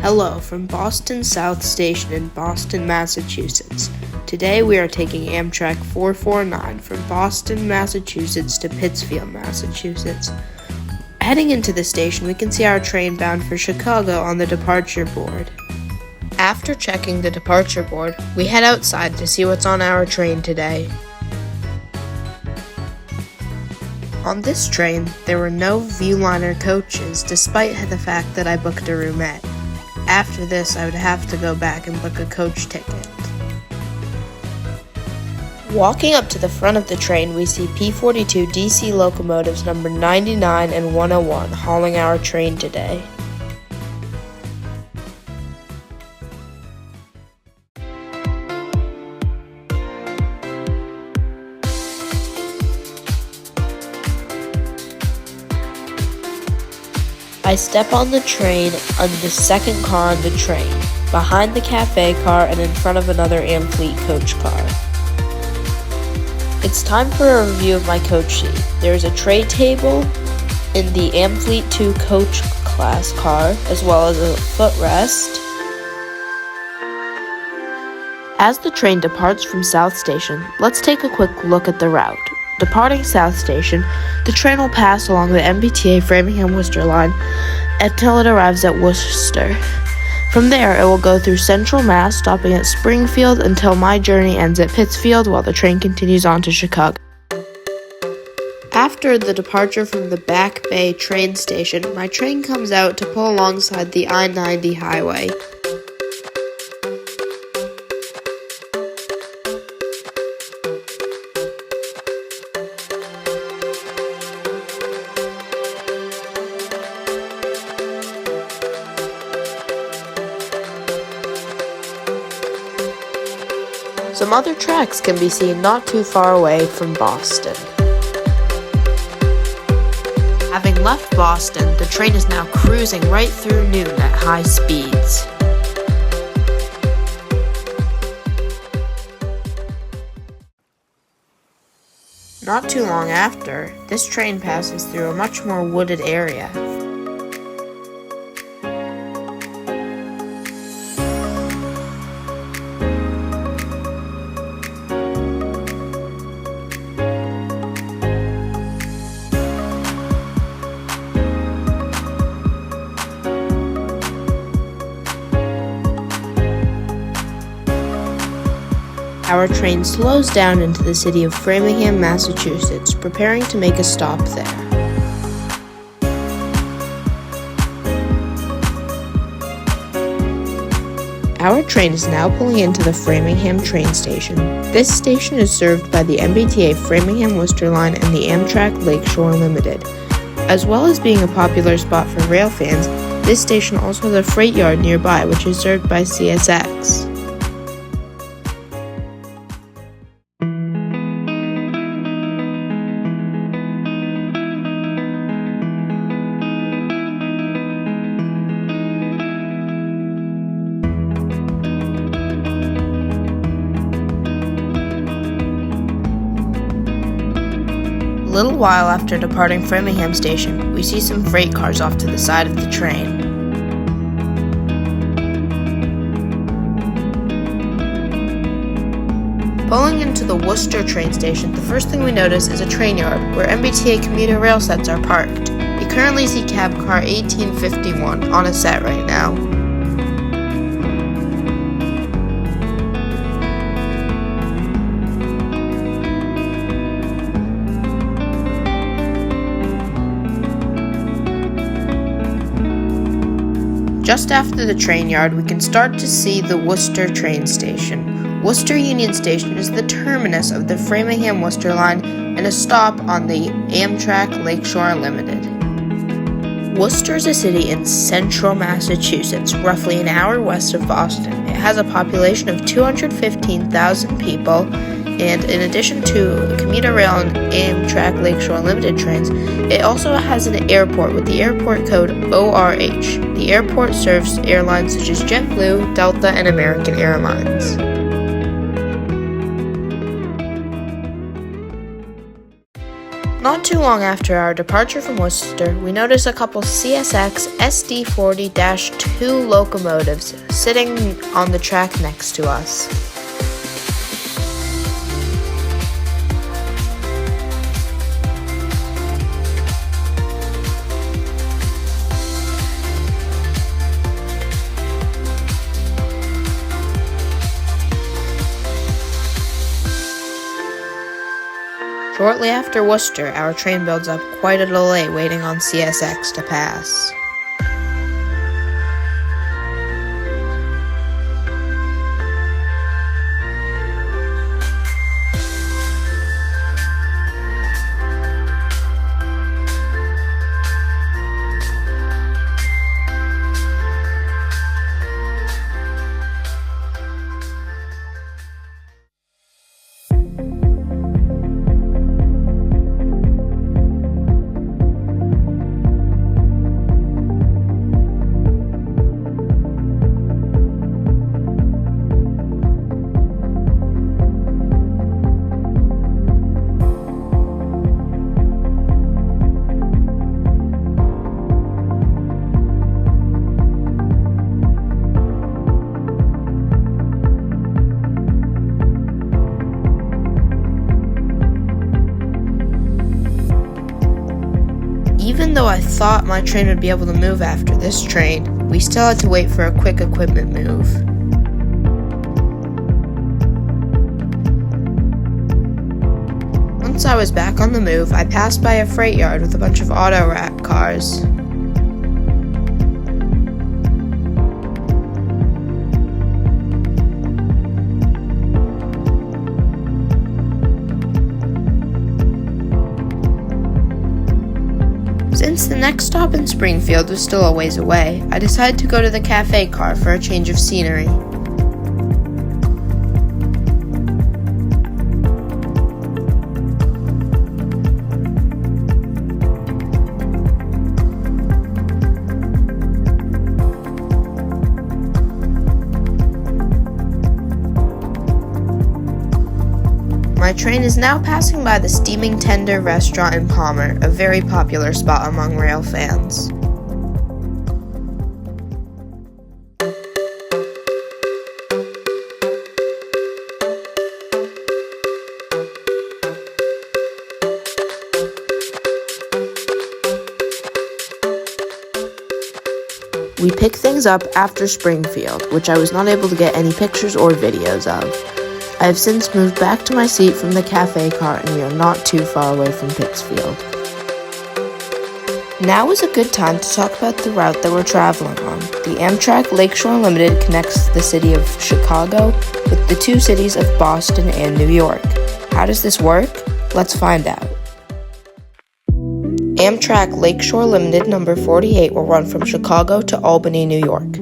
Hello from Boston South Station in Boston, Massachusetts. Today we are taking Amtrak 449 from Boston, Massachusetts to Pittsfield, Massachusetts. Heading into the station, we can see our train bound for Chicago on the departure board. After checking the departure board, we head outside to see what's on our train today. On this train, there were no Viewliner coaches, despite the fact that I booked a roomette. After this, I would have to go back and book a coach ticket. Walking up to the front of the train, we see P42 DC locomotives number 99 and 101 hauling our train today. I step on the train on the second car on the train, behind the cafe car and in front of another Amfleet coach car. It's time for a review of my coach sheet. There is a tray table in the Amfleet 2 coach class car, as well as a footrest. As the train departs from South Station, let's take a quick look at the route. Departing South Station, the train will pass along the MBTA Framingham-Worcester line until it arrives at Worcester. From there, it will go through Central Mass, stopping at Springfield until my journey ends at Pittsfield while the train continues on to Chicago. After the departure from the Back Bay train station, my train comes out to pull alongside the I-90 highway. Some other tracks can be seen not too far away from Boston. Having left Boston, the train is now cruising right through noon at high speeds. Not too long after, this train passes through a much more wooded area. Our train slows down into the city of Framingham, Massachusetts, preparing to make a stop there. Our train is now pulling into the Framingham train station. This station is served by the MBTA Framingham-Worcester line and the Amtrak Lakeshore Limited. As well as being a popular spot for rail fans, this station also has a freight yard nearby, which is served by CSX. A little while after departing Framingham Station, we see some freight cars off to the side of the train. Pulling into the Worcester train station, the first thing we notice is a train yard where MBTA commuter rail sets are parked. We currently see cab car 1851 on a set right now. Just after the train yard, we can start to see the Worcester train station. Worcester Union Station is the terminus of the Framingham-Worcester line and a stop on the Amtrak Lakeshore Limited. Worcester is a city in central Massachusetts, roughly an hour west of Boston. It has a population of 215,000 people, and in addition to commuter rail and Amtrak Lakeshore Limited trains, it also has an airport with the airport code ORH. The airport serves airlines such as JetBlue, Delta, and American Airlines. Not too long after our departure from Worcester, we noticed a couple CSX SD40-2 locomotives sitting on the track next to us. Shortly after Worcester, our train builds up quite a delay waiting on CSX to pass. Even though I thought my train would be able to move after this train, we still had to wait for a quick equipment move. Once I was back on the move, I passed by a freight yard with a bunch of auto rack cars. Since the next stop in Springfield was still a ways away, I decided to go to the cafe car for a change of scenery. My train is now passing by the Steaming Tender restaurant in Palmer, a very popular spot among rail fans. We pick things up after Springfield, which I was not able to get any pictures or videos of. I have since moved back to my seat from the cafe car and we are not too far away from Pittsfield. Now is a good time to talk about the route that we're traveling on. The Amtrak Lakeshore Limited connects the city of Chicago with the two cities of Boston and New York. How does this work? Let's find out. Amtrak Lakeshore Limited number 48 will run from Chicago to Albany, New York.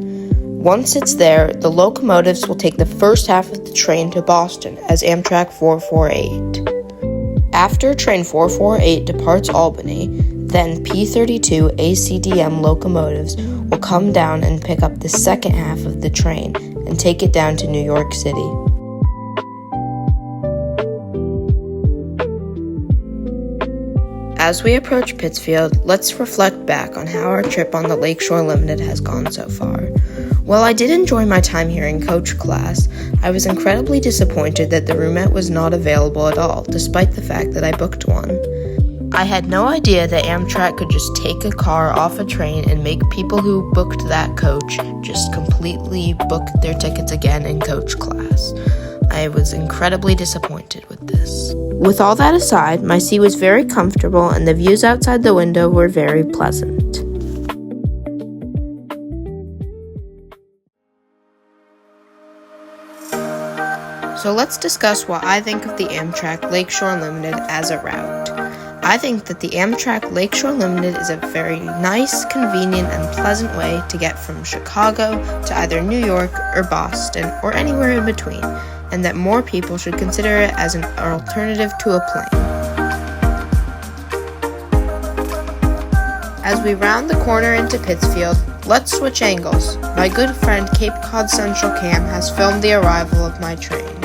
Once it's there, the locomotives will take the first half of the train to Boston as Amtrak 448. After train 448 departs Albany, then P32 ACDM locomotives will come down and pick up the second half of the train and take it down to New York City. As we approach Pittsfield, let's reflect back on how our trip on the Lakeshore Limited has gone so far. While I did enjoy my time here in coach class, I was incredibly disappointed that the roomette was not available at all, despite the fact that I booked one. I had no idea that Amtrak could just take a car off a train and make people who booked that coach just completely book their tickets again in coach class. I was incredibly disappointed with this. With all that aside, my seat was very comfortable and the views outside the window were very pleasant. So let's discuss what I think of the Amtrak Lakeshore Limited as a route. I think that the Amtrak Lakeshore Limited is a very nice, convenient, and pleasant way to get from Chicago to either New York or Boston or anywhere in between, and that more people should consider it as an alternative to a plane. As we round the corner into Pittsfield, let's switch angles. My good friend Cape Cod Central Cam has filmed the arrival of my train.